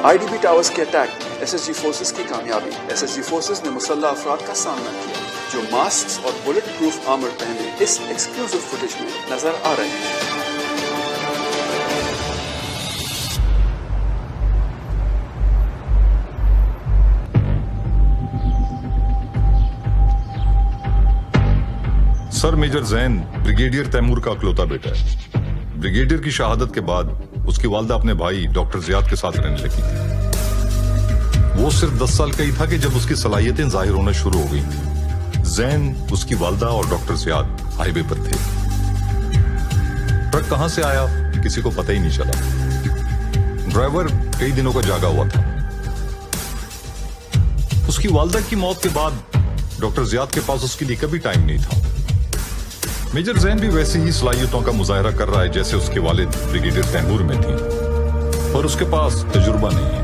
IDB towers के attack में SSG forces की कामयाबी। एसएसजी फोर्सेस ने मुसल्लह अफराद का सामना किया जो मास्क और बुलेट प्रूफ आर्मर पहने इस एक्सक्लूसिव फुटेज में नजर आ रहे हैं। Sir major Jain brigadier Taimur का अकलौता बेटा है। ब्रिगेडियर की शहादत के बाद उसकी वालदा अपने भाई डॉक्टर जियाद के साथ रहने लगी थी। वो सिर्फ 10 साल का ही था कि जब उसकी सलाहियतें जाहिर होना शुरू हो गई थी। जैन, उसकी वालदा और डॉक्टर जियाद हाईवे पर थे। ट्रक कहां से आया किसी को पता ही नहीं चला। ड्राइवर कई दिनों का जागा हुआ था। उसकी वालदा की मौत के बाद डॉक्टर जियाद के पास उसके लिए कभी टाइम नहीं था। मेजर जैन भी वैसी ही सलाहियतों का मुजाहरा कर रहा है जैसे उसके वालिद ब्रिगेडियर तैमूर में थी, पर उसके पास तजुर्बा नहीं है।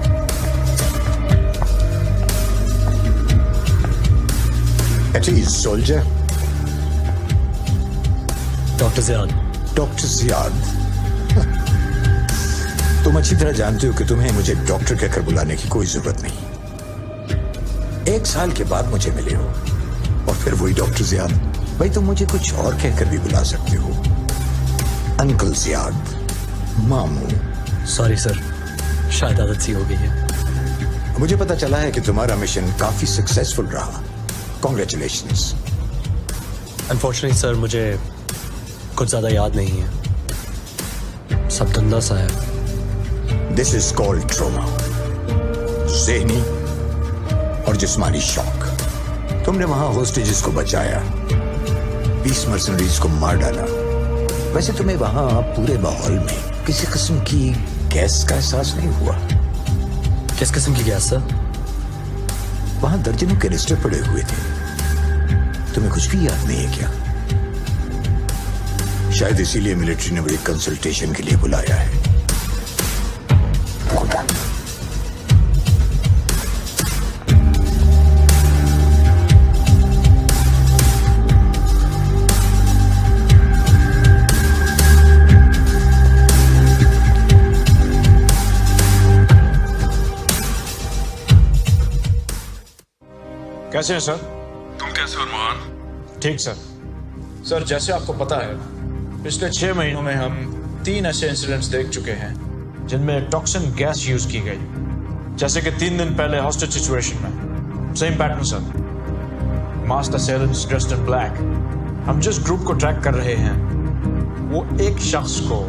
Soldier doctor Ziyad. Doctor Ziyad, तुम अच्छी तरह जानते हो कि तुम्हें मुझे डॉक्टर कहकर बुलाने की कोई जरूरत नहीं। 1 साल के बाद मुझे मिले हो और फिर वही डॉक्टर जियाद। भाई तुम मुझे कुछ और कहकर भी बुला सकते हो। अंकल जियाद, मामू। सॉरी सर, शायद आदत सी हो गई है। मुझे पता चला है कि तुम्हारा मिशन काफी सक्सेसफुल रहा। कॉन्ग्रेचुलेशंस। अनफॉर्चुनेटली सर मुझे कुछ ज्यादा याद नहीं है, सब धंधा सा है। दिस इज कॉल्ड ट्रॉमा, ज़हनी और जिस्मानी शॉक। तुमने वहां होस्टेजेस को बचाया, 20 मर्सनरीज को मार डाला। वैसे तुम्हें वहां पूरे माहौल में किसी किस्म की गैस का एहसास नहीं हुआ? किस किस्म की गैस सर? वहां दर्जनों के रजिस्टर पड़े हुए थे। तुम्हें कुछ भी याद नहीं है क्या? शायद इसीलिए मिलिट्री ने मुझे कंसल्टेशन के लिए बुलाया है। कैसे हैं सर? तुम कैसे हो मोहन? ठीक सर। सर जैसे आपको पता है, पिछले 6 महीनों में हम 3 ऐसे इंसिडेंट्स देख चुके हैं जिनमें टॉक्सिन गैस यूज की गई। जैसे कि 3 दिन पहले हॉस्टेज सिचुएशन में same pattern sir, masked assailants dressed in black. हम जिस ग्रुप को ट्रैक कर रहे हैं वो एक शख्स को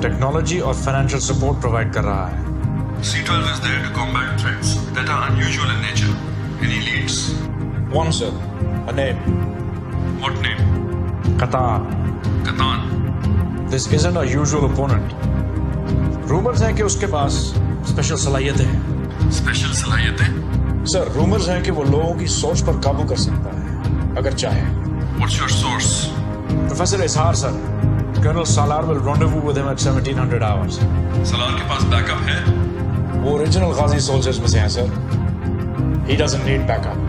टेक्नोलॉजी और फाइनेंशियल सपोर्ट प्रोवाइड कर रहा है। C12 is there to combat threats that are unusual in nature. Any leads? One sir, a name. What name? Qatan. Qatan. This isn't a usual opponent. Rumors हैं कि उसके पास special सलाहियतें हैं। Special सलाहियतें? Sir rumours हैं कि वो लोगों की सोच पर काबू कर सकता है अगर चाहे। What's your source? प्रोफेसर इजहार sir, Colonel Salar will rendezvous with him at 1700 hours. Salaar के पास बैकअप है? वो ओरिजिनल गाजी सोल्जर्स में से हैं sir. He doesn't need backup.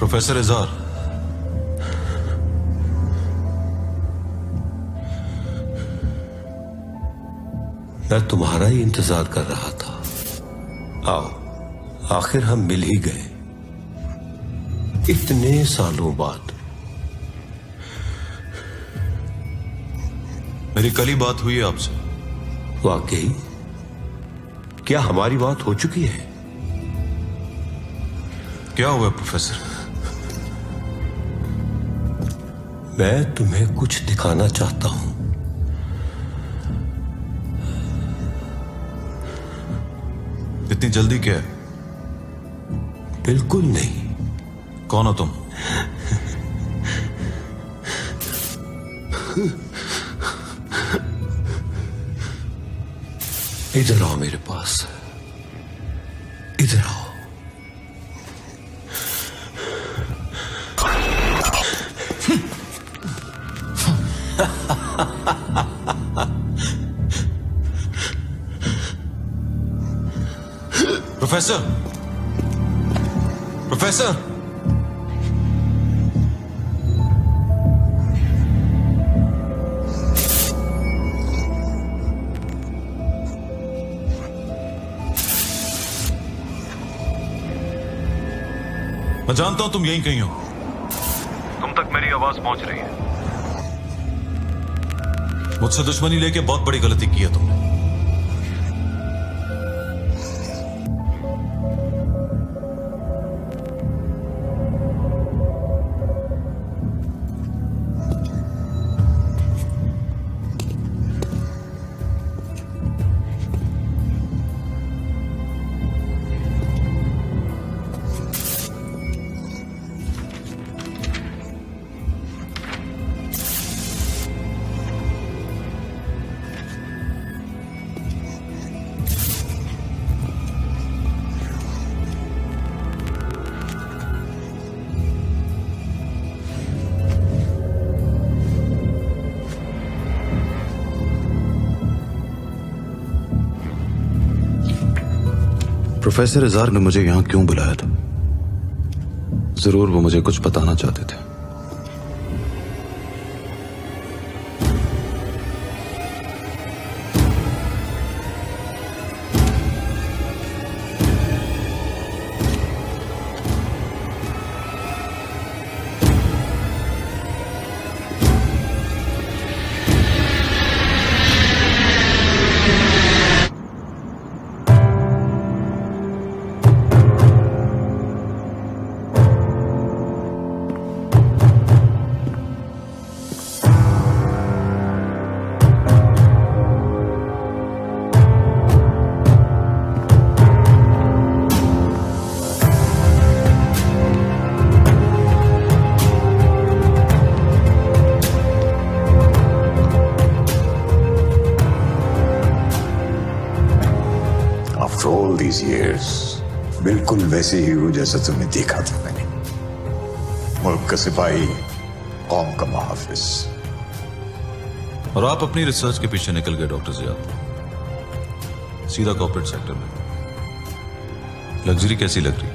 Professor इजहार, मैं तुम्हारा ही इंतजार कर रहा था। आओ, आखिर हम मिल ही गए इतने सालों बाद। मेरी कल ही बात हुई है आपसे। वाकई? क्या हमारी बात हो चुकी है? क्या हुआ प्रोफेसर? मैं तुम्हें कुछ दिखाना चाहता हूं। इतनी जल्दी क्या है? बिल्कुल नहीं। कौन हो तुम? इधर आओ मेरे पास, इधर आओ। प्रोफेसर, प्रोफेसर, मैं जानता हूं तुम यहीं कहीं हो। तुम तक मेरी आवाज पहुंच रही है। मुझसे दुश्मनी लेके बहुत बड़ी गलती की है तुमने। प्रोफेसर इज़हार ने मुझे यहां क्यों बुलाया था? जरूर वो मुझे कुछ बताना चाहते थे। All these years, बिल्कुल वैसे ही हो जैसा तुमने देखा था मैंने। मुल्क का सिपाही, कौम का मुहाफिज। और आप अपनी रिसर्च के पीछे निकल गए डॉक्टर ज़ियाद, सीधा कॉर्पोरेट सेक्टर में। लग्जरी कैसी लग रही?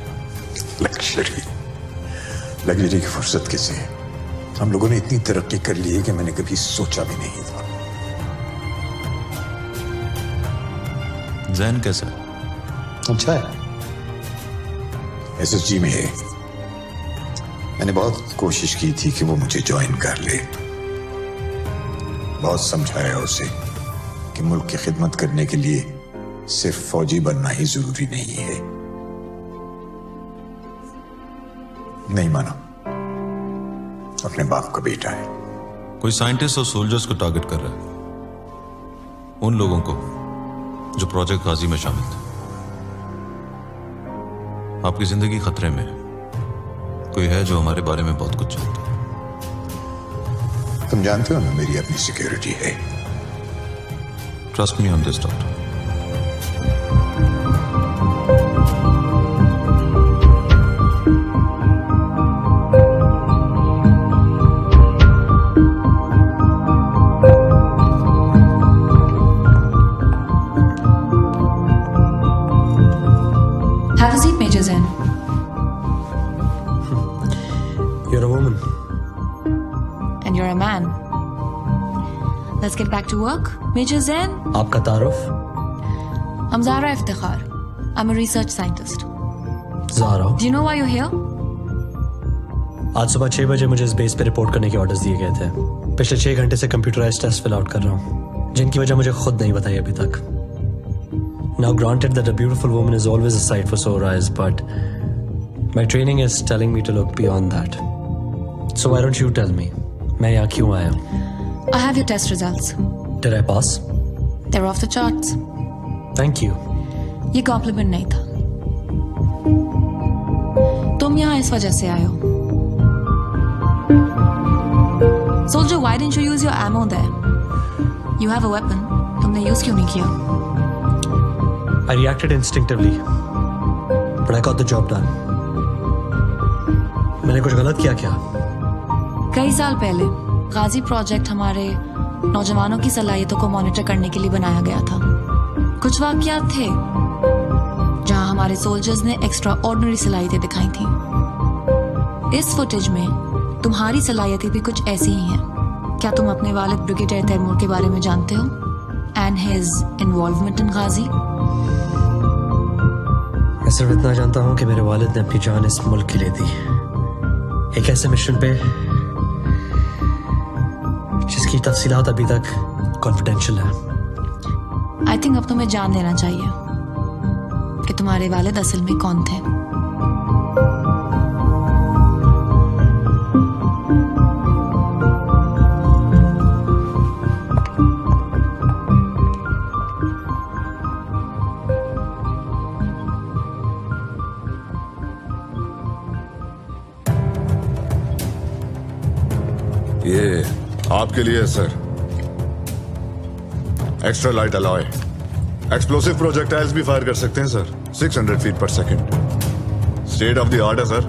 लग्जरी की फुर्सत कैसे है? हम लोगों ने इतनी तरक्की कर ली है कि मैंने कभी सोचा भी नहीं था। जैन कैसा है? अच्छा है, एसएसजी में है। मैंने बहुत कोशिश की थी कि वो मुझे ज्वाइन कर ले। बहुत समझाया उसे कि मुल्क की खिदमत करने के लिए सिर्फ फौजी बनना ही जरूरी नहीं है। नहीं माना। अपने बाप का बेटा है। कोई साइंटिस्ट और सोल्जर्स को टारगेट कर रहा है, उन लोगों को जो प्रोजेक्ट गाजी में शामिल थे। आपकी जिंदगी खतरे में है। कोई है जो हमारे बारे में बहुत कुछ जानता है। तुम जानते हो ना मेरी अपनी सिक्योरिटी है। Trust me on this doctor. Have a seat, Major Zen. You're a woman. And you're a man. Let's get back to work. Major Zen, आपका तारुफ? I'm Zahra Iftikhar. I'm a research scientist. Zaara. Do you know why you're here? आज सुबह 6 बजे मुझे इस base पे report करने के ऑर्डर्स दिए गए थे। पिछले 6 घंटे से कंप्यूटराइज्ड टेस्ट फिल आउट कर रहा हूँ, जिनकी वजह मुझे खुद नहीं बताई अभी तक। Now granted that a beautiful woman is always a sight for sore eyes, but my training is telling me to look beyond that. So why don't you tell me, मैं यहाँ क्यों आया? I have your test results. Did I pass? They're off the charts. Thank you. ये compliment नहीं था। तुम यहाँ इस वजह से आए हो। Soldier, why didn't you use your ammo there? You have a weapon. तुमने यूज क्यों नहीं किया? I reacted instinctively, but I got the job done. मैंने कुछ गलत किया क्या? कई साल पहले गाजी प्रोजेक्ट हमारे नौजवानों की सलाहियतों को मॉनिटर करने के लिए बनाया गया था। कुछ वाकयात थे जहां हमारे सोल्जर्स ने एक्स्ट्रा ऑर्डिनरी सलाहियतें दिखाई थी। इस फुटेज में तुम्हारी सलाहियतें भी कुछ ऐसी ही हैं। क्या तुम अपने वालिद ब्रिगेडियर तैमूर के बारे में जानते हो एंड हिज इन्वॉल्वमेंट इन गाजी? मैं सिर्फ इतना जानता हूं कि मेरे वालिद ने अपनी जान इस मुल्क के लिए दी, एक ऐसे मिशन पे जिसकी तफसीलात अभी तक कॉन्फिडेंशियल है। आई थिंक अब तुम्हें जान लेना चाहिए कि तुम्हारे वालिद असल में कौन थे। ये आपके लिए है sir. Extra light alloy, explosive projectiles भी फायर कर सकते हैं सर। 600 फीट पर second, state of the art है सर।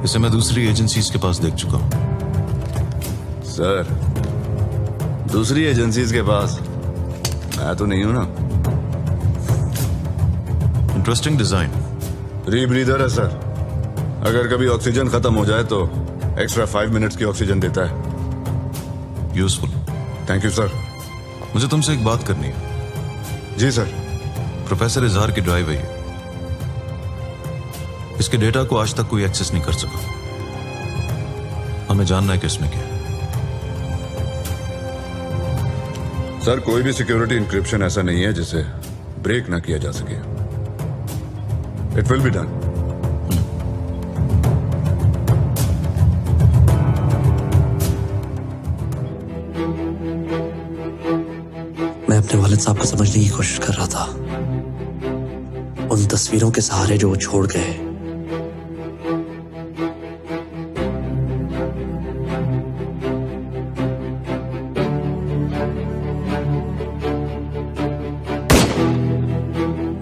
इसे मैं दूसरी एजेंसीज के पास देख चुका हूं। सर दूसरी एजेंसीज के पास मैं तो नहीं हूं ना। Interesting design. रीब्रीदर है सर, अगर कभी ऑक्सीजन खत्म हो जाए तो एक्स्ट्रा 5 मिनट्स की ऑक्सीजन देता है। यूजफुल। Thank you sir. मुझे तुमसे एक बात करनी है। जी सर। प्रोफेसर इजहार की ड्राइव है ये। इसके डेटा को आज तक कोई एक्सेस नहीं कर सका। हमें जानना है कि इसमें क्या है। सर कोई भी सिक्योरिटी इंक्रिप्शन ऐसा नहीं है जिसे ब्रेक ना किया जा सके। It will be done. मैं अपने वालिद साहब को समझने की कोशिश कर रहा था, उन तस्वीरों के सहारे जो वो छोड़ गए।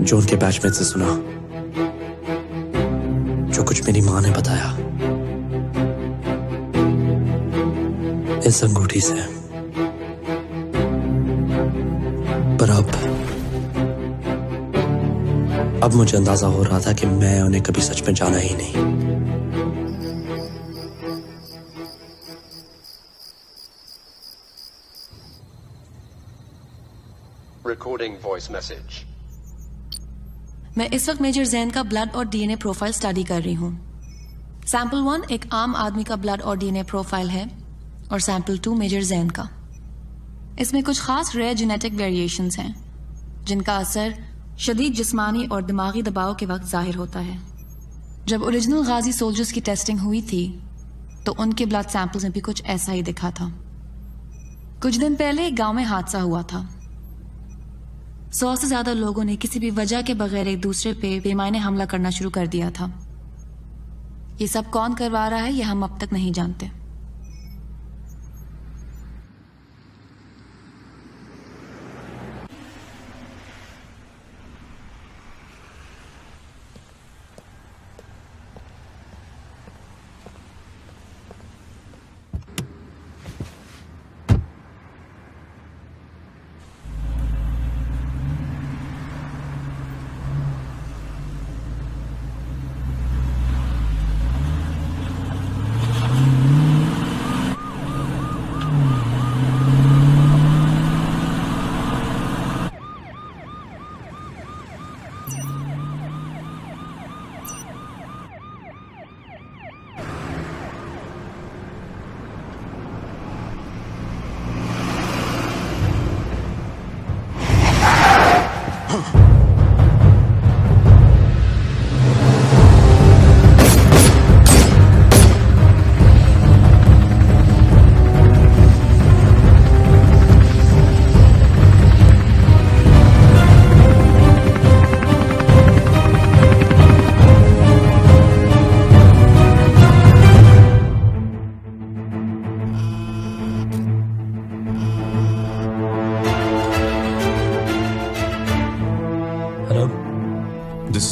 जो उनके बैचमेट से सुना, जो कुछ मेरी मां ने बताया, इस अंगूठी से। पर अब मुझे अंदाजा हो रहा था कि मैं उन्हें कभी सच में जाना ही नहीं। Recording voice message. मैं इस वक्त मेजर जैन का ब्लड और डीएनए प्रोफाइल स्टडी कर रही हूँ। सैंपल 1 एक आम आदमी का ब्लड और डीएनए प्रोफाइल है और सैंपल 2 मेजर जैन का। इसमें कुछ खास रेयर जेनेटिक वेरिएशंस हैं जिनका असर शदीद जिस्मानी और दिमागी दबाव के वक्त जाहिर होता है। जब ओरिजिनल गाजी सोल्जर्स की टेस्टिंग हुई थी तो उनके ब्लड सैंपल्स में भी कुछ ऐसा ही दिखा था। कुछ दिन पहले एक गांव में हादसा हुआ था। 100 से ज्यादा लोगों ने किसी भी वजह के बगैर एक दूसरे पे बेमायने हमला करना शुरू कर दिया था। ये सब कौन करवा रहा है ये हम अब तक नहीं जानते।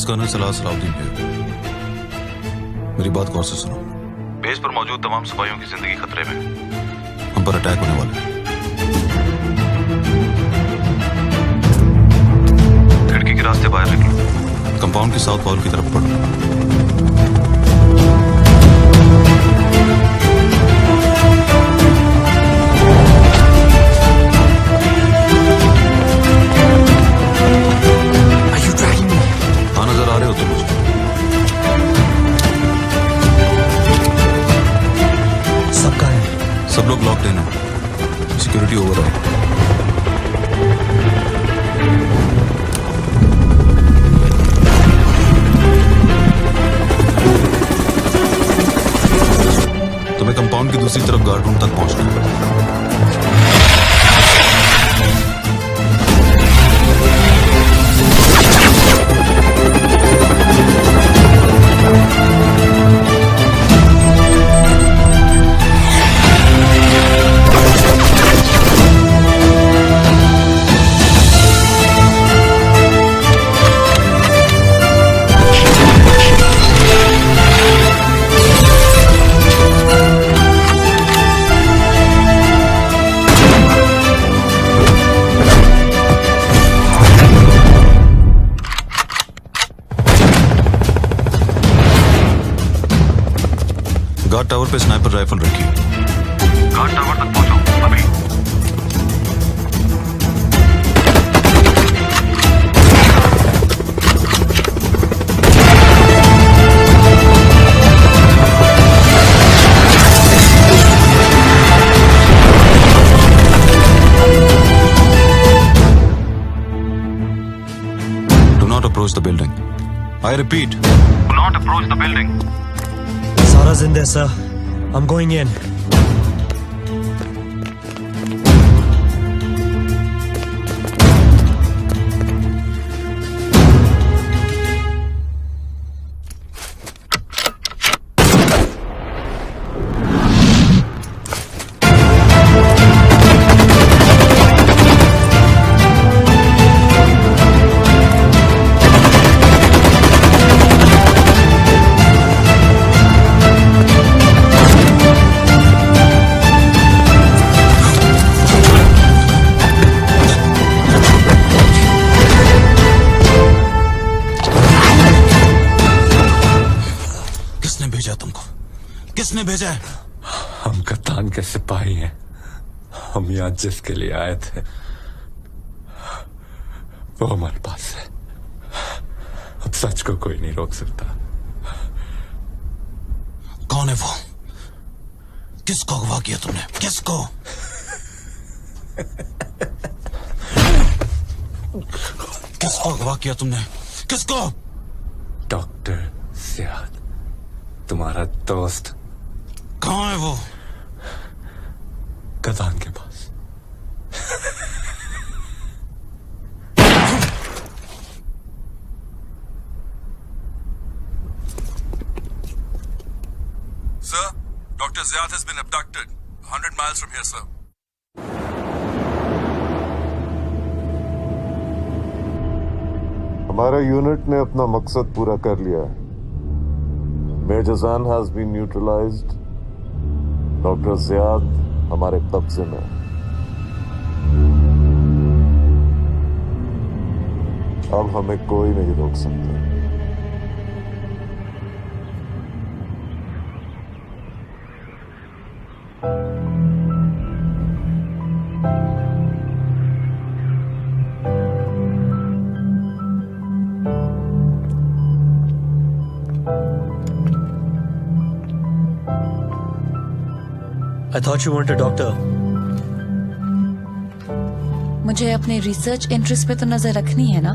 कर्नल सलाह सलाउद्दीन है। मेरी बात गौर से सुनो। बेस पर मौजूद तमाम सिपाहियों की जिंदगी खतरे में, हम पर अटैक होने वाला है। खिड़की के रास्ते बाहर निकलो, कंपाउंड के साउथ वॉल की तरफ बढ़ो। नजर आ रहे हो तुम मुझे? सब कहाँ है? सब लोग लॉक्ड इन है, सिक्योरिटी ओवर है। तुम्हें कंपाउंड की दूसरी तरफ गार्ड रूम तक पहुंचना है। गार्ड टावर पे स्नाइपर राइफल रखी। गार्ड टावर तक पहुंचो अभी। Do not approach the building. I repeat, do not approach the building. Sara's in there, sir. I'm going in. किसने भेजा है? हम कप्तान के सिपाही हैं। हम यहाँ जिसके लिए आए थे वो हमारे पास है। अब सच को कोई नहीं रोक सकता। कौन है वो? किसको अगवा किया तुमने? किसको? किसको अगवा किया तुमने? किसको? डॉक्टर ज़ियाद, तुम्हारा दोस्त। कहाँ है वो? कप्तान के पास। Sir, Dr. Zyad has been abducted 100 miles from here, sir. हमारे यूनिट ने अपना मकसद पूरा कर लिया है। Major Jaan has been neutralized. Doctor Ziyad हमारे कब्जे में। अब हमें कोई नहीं रोक सकता। I thought you weren't a doctor. मुझे अपने रिसर्च इंटरेस्ट पे तो नजर रखनी है ना।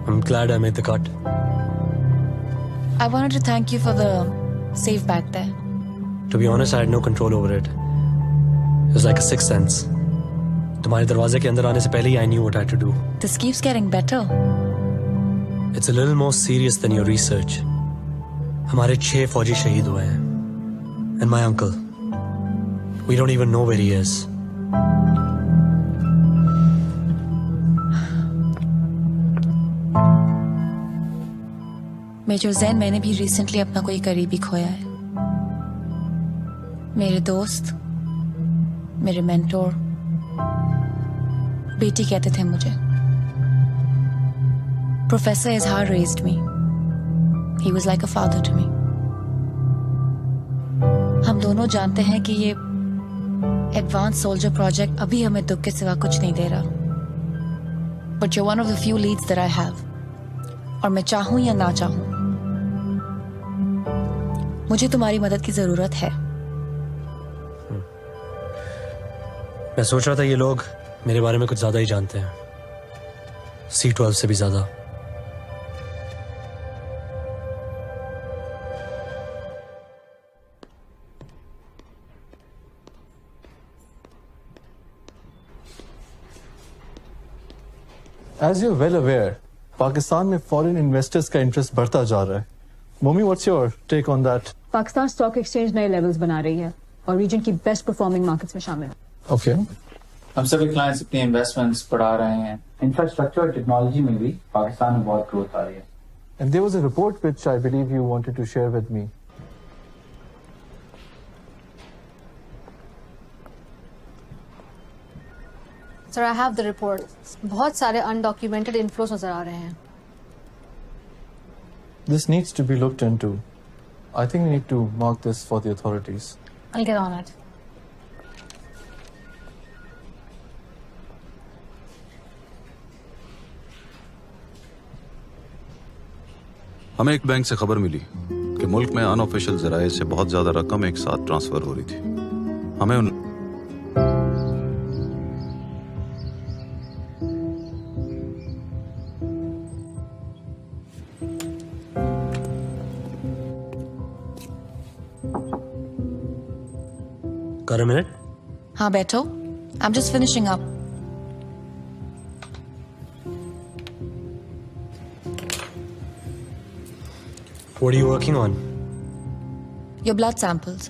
I'm glad I made the cut. I wanted to thank you for the safe back there. To be honest, I had no control over it. It was like a sixth sense. तुम्हारे दरवाजे के अंदर आने से पहले ही I knew what I had to do. This keeps getting better. It's a little more serious than your research. हमारे 6 फौजी शहीद हुए हैं. And my uncle. We don't even know where he is. Major Jain, मैंने भी रिसेंटली अपना कोई करीबी खोया है। मेरे दोस्त, मेरे मेंटोर, बेटी कहते थे मुझे। Professor Izhar raised me. He was like a father to me. हम दोनों जानते हैं कि ये एडवांस सोल्जर प्रोजेक्ट अभी हमें दुख के सिवा कुछ नहीं दे रहा, but you one of the few leads that I have. और मैं चाहूं या ना चाहूं, मुझे तुम्हारी मदद की जरूरत है। मैं सोच रहा था ये लोग मेरे बारे में कुछ ज्यादा ही जानते हैं, C12 से भी ज्यादा। As you're well aware, Pakistan में फॉरेन इन्वेस्टर्स का इंटरेस्ट बढ़ता जा रहा है। मोमी, what's your take on that? Pakistan stock exchange नए लेवल्स बना रही है और रीजन की बेस्ट परफॉर्मिंग मार्केट्स में शामिल है। ओके। हम सभी क्लाइंट्स अपनी इन्वेस्टमेंट्स बढ़ा रहे हैं। इंफ्रास्ट्रक्चर और टेक्नोलॉजी में भी पाकिस्तान में बहुत ग्रोथ आ रही है। And there was a report which I believe you wanted to share with me. Sir, I have the report. बहुत सारे अनडॉक्यूमेंटेड इनफ्लोस नजर आ रहे हैं। This needs to be looked into. I think we need to mark this for the authorities. I'll get on it. हमें एक bank से खबर मिली कि मुल्क में अनऑफिशियल जराये से बहुत ज्यादा रकम एक साथ ट्रांसफर हो रही थी। हमें उन Got a minute? हाँ बैठो। I'm just finishing up. What are you working on? Your blood samples.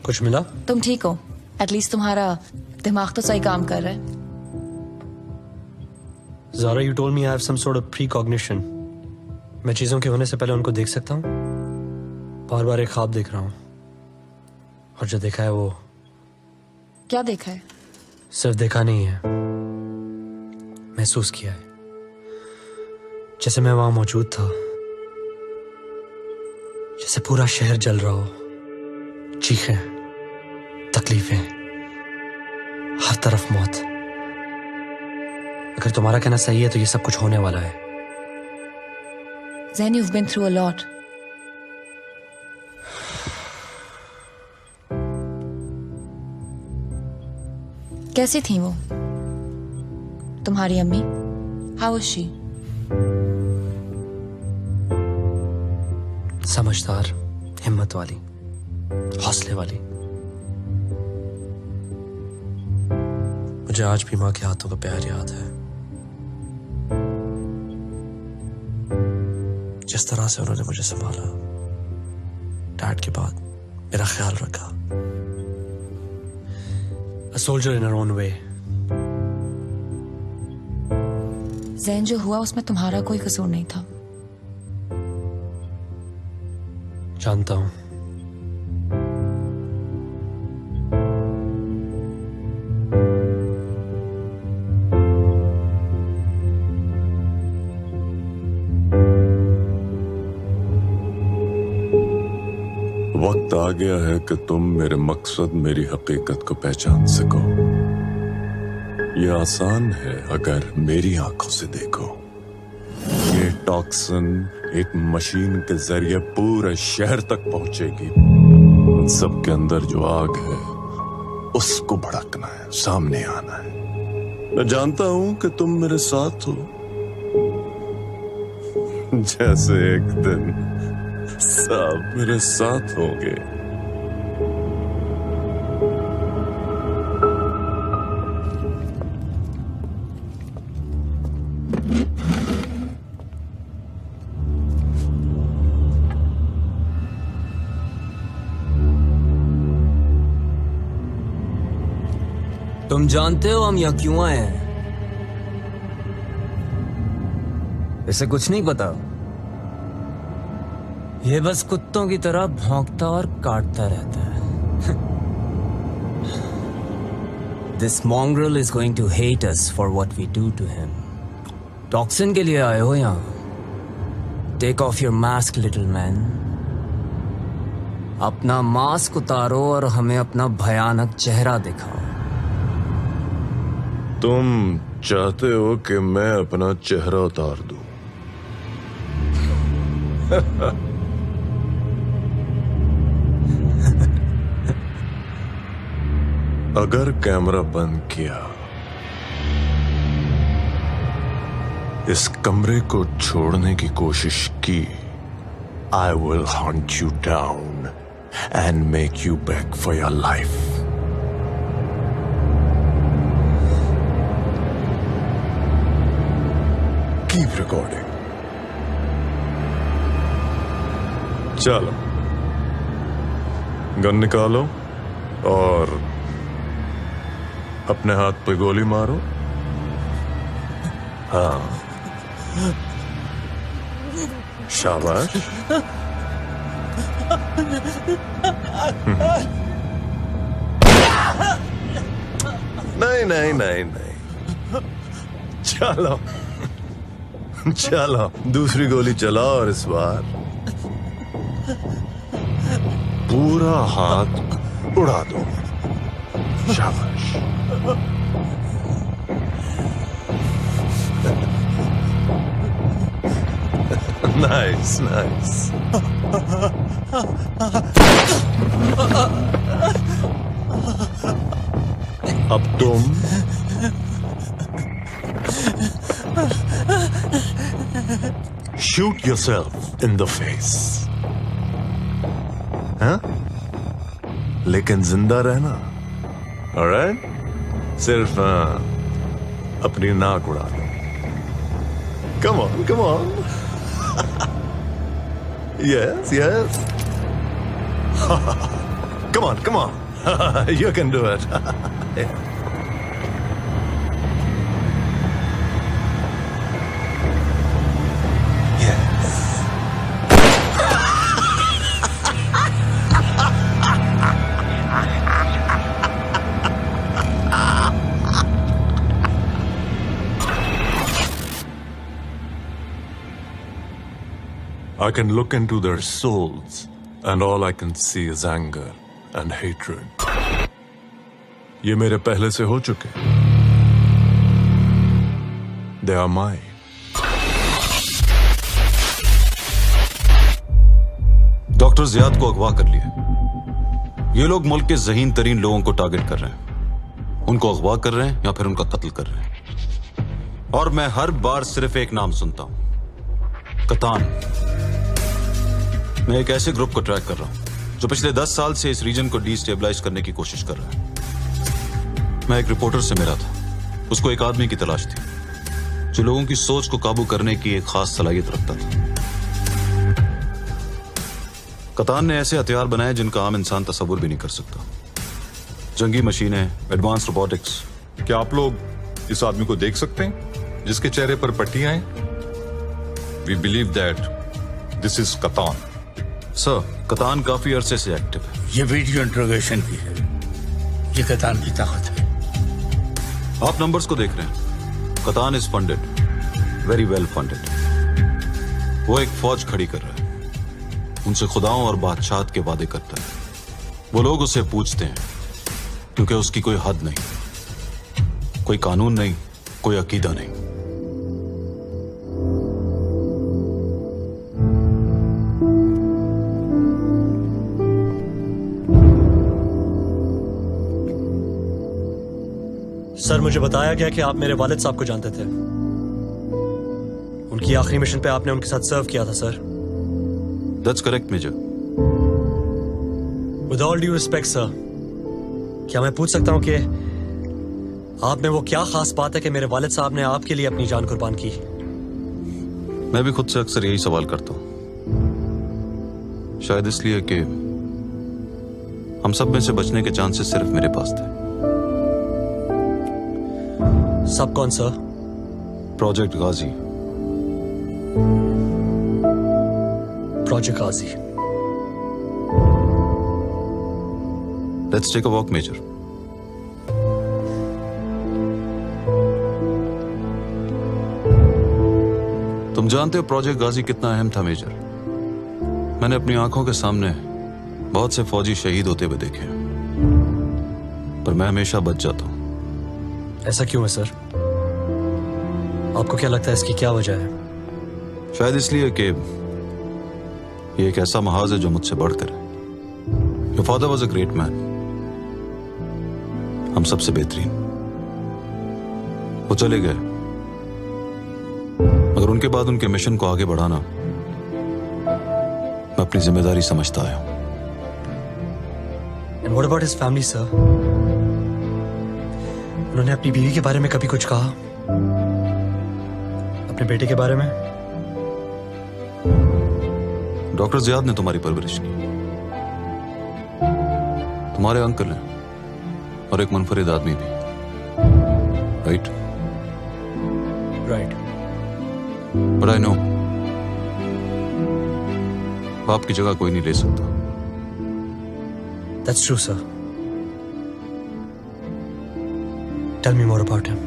कुछ मिला? तुम ठीक हो? At least तुम्हारा दिमाग तो सही काम कर रहा है। Zara, you told me I have some sort of precognition. मैं चीजों के होने से पहले उनको देख सकता हूँ? बार बार एक ख्वाब देख रहा हूँ और जो देखा है वो क्या देखा है? सिर्फ देखा नहीं है, महसूस किया है। जैसे मैं वहां मौजूद था, जैसे पूरा शहर जल रहा हो, चीखें, तकलीफें, हर तरफ मौत। अगर तुम्हारा कहना सही है तो ये सब कुछ होने वाला है। Zain, you've been through a lot. कैसी थी वो तुम्हारी अम्मी? How was she? समझदार, हिम्मत वाली, हौसले वाली। मुझे आज भी माँ के हाथों का प्यार याद है। जिस तरह से उन्होंने मुझे संभाला, डैड के बाद मेरा ख्याल रखा। A soldier in her own way. Jain, जो हुआ उसमें तुम्हारा कोई कसूर नहीं था। जानता हूं। वक्त आ गया है कि तुम मेरे मकसद, मेरी हकीकत को पहचान सको। ये आसान है अगर मेरी आंखों से देखो। ये टॉक्सिन एक मशीन के जरिए पूरे शहर तक पहुंचेगी। उन सब के अंदर जो आग है उसको भड़कना है, सामने आना है। मैं जानता हूं कि तुम मेरे साथ हो, जैसे एक दिन सब मेरे साथ होंगे। तुम जानते हो हम यहाँ क्यों आए हैं? इसे कुछ नहीं पता। ये बस कुत्तों की तरह भौंकता और काटता रहता है। This mongrel is going to hate us for what we do to him. Toxin के लिए आए हो यहाँ? Take off your mask, little man. अपना मास्क उतारो और हमें अपना भयानक चेहरा दिखाओ। तुम चाहते हो कि मैं अपना चेहरा उतार दूं? अगर कैमरा बंद किया, इस कमरे को छोड़ने की कोशिश की, I will hunt you down and make you beg for your life. Keep recording. चलो, गन निकालो और अपने हाथ पे गोली मारो। हाँ, शाबाश। नहीं नहीं नहीं नहीं, चलो चलो, दूसरी गोली चलाओ और इस बार पूरा हाथ उड़ा दो। शाबाश। Nice, nice. अब तुम shoot yourself in the face. हाँ? लेकिन जिंदा रहना। Alright? सिर्फ अपनी नाक उड़ा दो। Come on, come on. Yes, yes. Come on, come on. You can do it. I can look into their souls, and all I can see is anger and hatred. ये मेरे पहले से हो चुके। They are mine. Doctor Ziyad को अगवा कर लिया। ये लोग मुल्क के ज़हीन तरीन लोगों को टारगेट कर रहे हैं। उनको अगवा कर रहे हैं या फिर उनका कत्ल कर रहे हैं। और मैं हर बार सिर्फ एक नाम सुनता हूं, कतान। मैं एक ऐसे ग्रुप को ट्रैक कर रहा हूं जो पिछले 10 साल से इस रीजन को डिस्टेबलाइज करने की कोशिश कर रहा है। मैं एक रिपोर्टर से मिला था। उसको एक आदमी की तलाश थी जो लोगों की सोच को काबू करने की एक खास सलाहियत रखता था। कतान ने ऐसे हथियार बनाए जिनका आम इंसान तस्वुर भी नहीं कर सकता। जंगी मशीनें, एडवांस रोबोटिक्स। क्या आप लोग इस आदमी को देख सकते हैं जिसके चेहरे पर पट्टियां हैं? We believe that this is Katan. Sir, Katan काफी अरसे से एक्टिव है। ये वीडियो इंट्रोगेशन की है। ये कतान की ताकत है। आप नंबर्स को देख रहे हैं। Katan is funded, very well funded. वो एक फौज खड़ी कर रहा है। उनसे खुदाओं और बादशाहत के वादे करता है। वो लोग उससे पूछते हैं क्योंकि उसकी कोई हद नहीं, कोई कानून नहीं, कोई अकीदा नहीं। सर, मुझे बताया गया कि आप मेरे वालिद साहब को जानते थे। उनकी आखिरी मिशन पे आपने उनके साथ सर्व किया था sir. That's correct, major. With all due respect, sir, क्या मैं पूछ सकता हूं कि आप में वो क्या खास बात है कि मेरे वालिद साहब ने आपके लिए अपनी जान कुर्बान की? मैं भी खुद से अक्सर यही सवाल करता हूं। शायद इसलिए कि हम सब में से बचने के चांसेस सिर्फ मेरे पास थे। सब कौन sir? Project Ghazi. Project Ghazi. Let's take a walk, Major. तुम जानते हो प्रोजेक्ट गाजी कितना अहम था, मेजर। मैंने अपनी आंखों के सामने बहुत से फौजी शहीद होते हुए देखे, पर मैं हमेशा बच जाता हूं। ऐसा क्यों है सर? आपको क्या लगता है इसकी क्या वजह है? शायद इसलिए कि ये एक ऐसा महाज है जो मुझसे बढ़कर है। Your father was a great man, हम सबसे बेहतरीन। वो चले गए, मगर उनके बाद उनके मिशन को आगे बढ़ाना मैं अपनी जिम्मेदारी समझता आया हूं। And what about his family, sir? उन्होंने अपनी बीवी के बारे में कभी कुछ कहा? अपने बेटे के बारे में? डॉक्टर जियाद ने तुम्हारी परवरिश की, तुम्हारे अंकल हैं, और एक मुनफरिद आदमी भी, right? Right. But I know बाप की जगह कोई नहीं ले सकता। That's true, sir. Tell me more about him.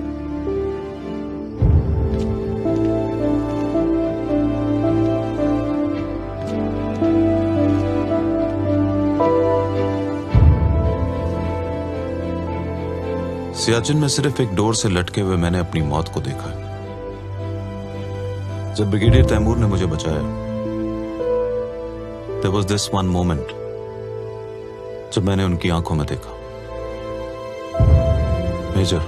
Siachen में सिर्फ एक डोर से लटके हुए मैंने अपनी मौत को देखा है। जब ब्रिगेडियर तैमूर ने मुझे बचाया, there was this one moment जब मैंने उनकी आंखों में देखा। Major,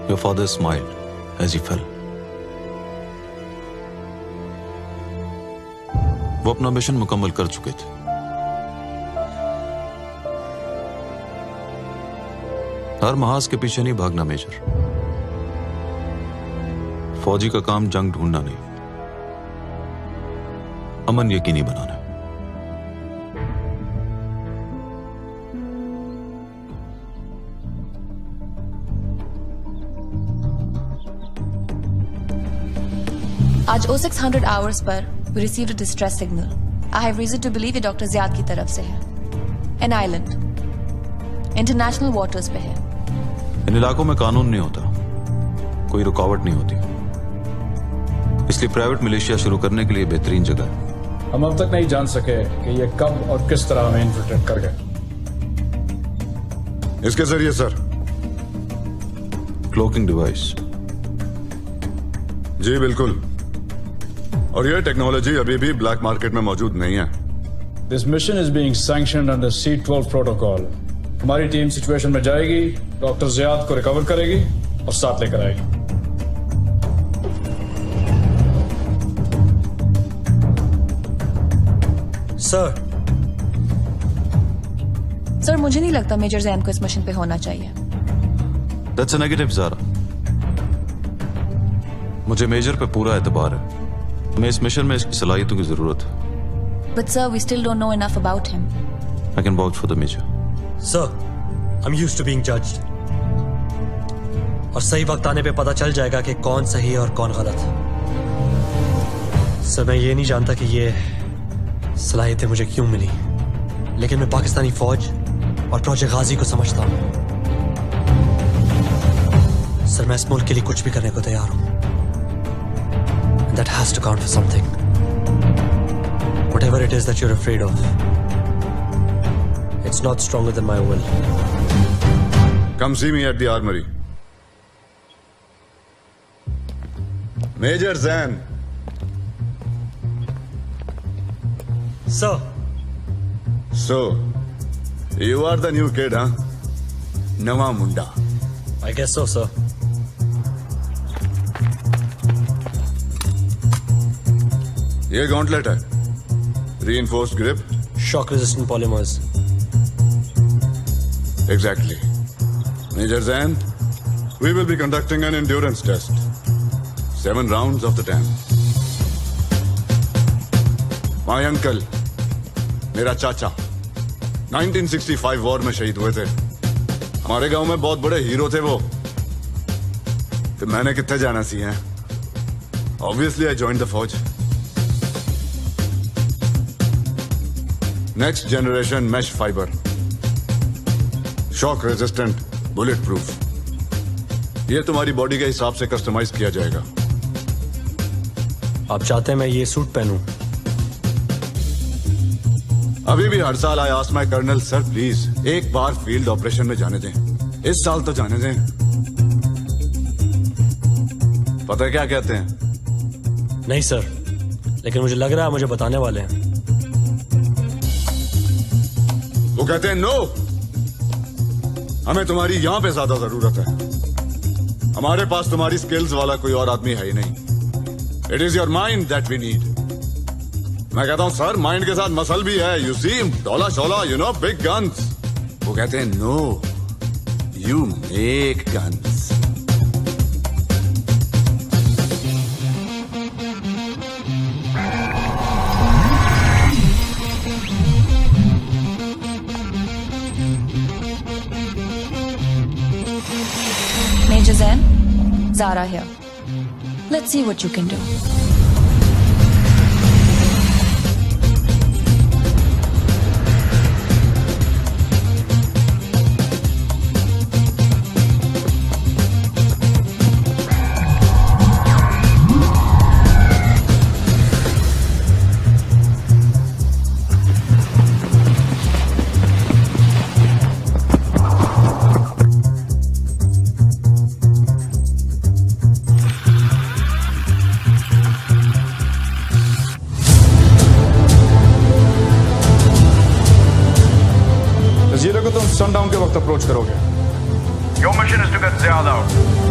your father smiled as he fell. वो अपना मिशन मुकम्मल कर चुके थे। हर महाज के पीछे नहीं भागना मेजर। फौजी का काम जंग ढूंढना नहीं, अमन यकीनी बनाना। आज 0600 hours per we received a distress signal. I have reason to believe ये डॉक्टर ज़ियाद की तरफ से है। An island, international waters पे है। इन इलाकों में कानून नहीं होता, कोई रुकावट नहीं होती, इसलिए प्राइवेट मिलिशिया शुरू करने के लिए बेहतरीन जगह है। हम अब तक नहीं जान सके कि ये कब और किस तरह हमें इन्फिल्ट्रेट कर गए। इसके जरिए सर, क्लोकिंग डिवाइस। जी बिल्कुल, और यह टेक्नोलॉजी अभी भी ब्लैक मार्केट में मौजूद नहीं है। This mission is being sanctioned under C-12 protocol. हमारी टीम सिचुएशन में जाएगी, डॉक्टर ज़ियाद को रिकवर करेगी और साथ लेकर आएगी। सर, मुझे नहीं लगता मेजर जैन को इस मिशन पे होना चाहिए। That's a negative, Zaara. मुझे मेजर पे पूरा एतबार है। हमें इस मिशन में इसकी सलाहियतों की जरूरत है। But sir, we still don't know enough about him. I can vouch for the major. Sir, I'm used to being judged. और सही वक्त आने पे पता चल जाएगा कि कौन सही है और कौन गलत। सर, मैं ये नहीं जानता कि ये सलाहियतें मुझे क्यों मिली, लेकिन मैं पाकिस्तानी फौज और प्रोजेक्ट गाजी को समझता हूँ। सर, मैं इस मुल्क के लिए कुछ भी करने को तैयार हूँ। That has to count for something. Whatever it is that you're afraid of, it's not stronger than my will. Come see me at the armory. Major Zan. Sir. So, you are the new kid, huh? Nawa Munda. I guess so, sir. ये gauntlet है, reinforced grip, shock resistant polymers. Exactly. Major Zan, we will be conducting an endurance test. 7 rounds of the tank. My uncle, मेरा चाचा, 1965 war में शहीद हुए थे। हमारे गांव में बहुत बड़े हीरो थे वो। तो मैंने कितने जाना सी है? Obviously I joined the फौज। Next generation mesh fibre, shock resistant, bulletproof. ये तुम्हारी बॉडी के हिसाब से कस्टमाइज किया जाएगा। आप चाहते हैं मैं ये सूट पहनूं? अभी भी हर साल I ask my colonel, sir please एक बार फील्ड ऑपरेशन में जाने दें, इस साल तो जाने दें। पता है क्या कहते हैं? नहीं सर, लेकिन मुझे लग रहा है मुझे बताने वाले हैं। वो कहते हैं नो, हमें तुम्हारी यहां पे ज्यादा जरूरत है। हमारे पास तुम्हारी स्किल्स वाला कोई और आदमी है ही नहीं। It is your mind that we need. मैं कहता हूं सर, माइंड के साथ मसल भी है। यू सी डोला शोला, यू नो, बिग गन्स। वो कहते हैं no, you make guns. Major Zen, Zara here. Let's see what you can do. जजीरे को तुम सनडाउन के वक्त अप्रोच करोगे। Your mission is to get Ziad out.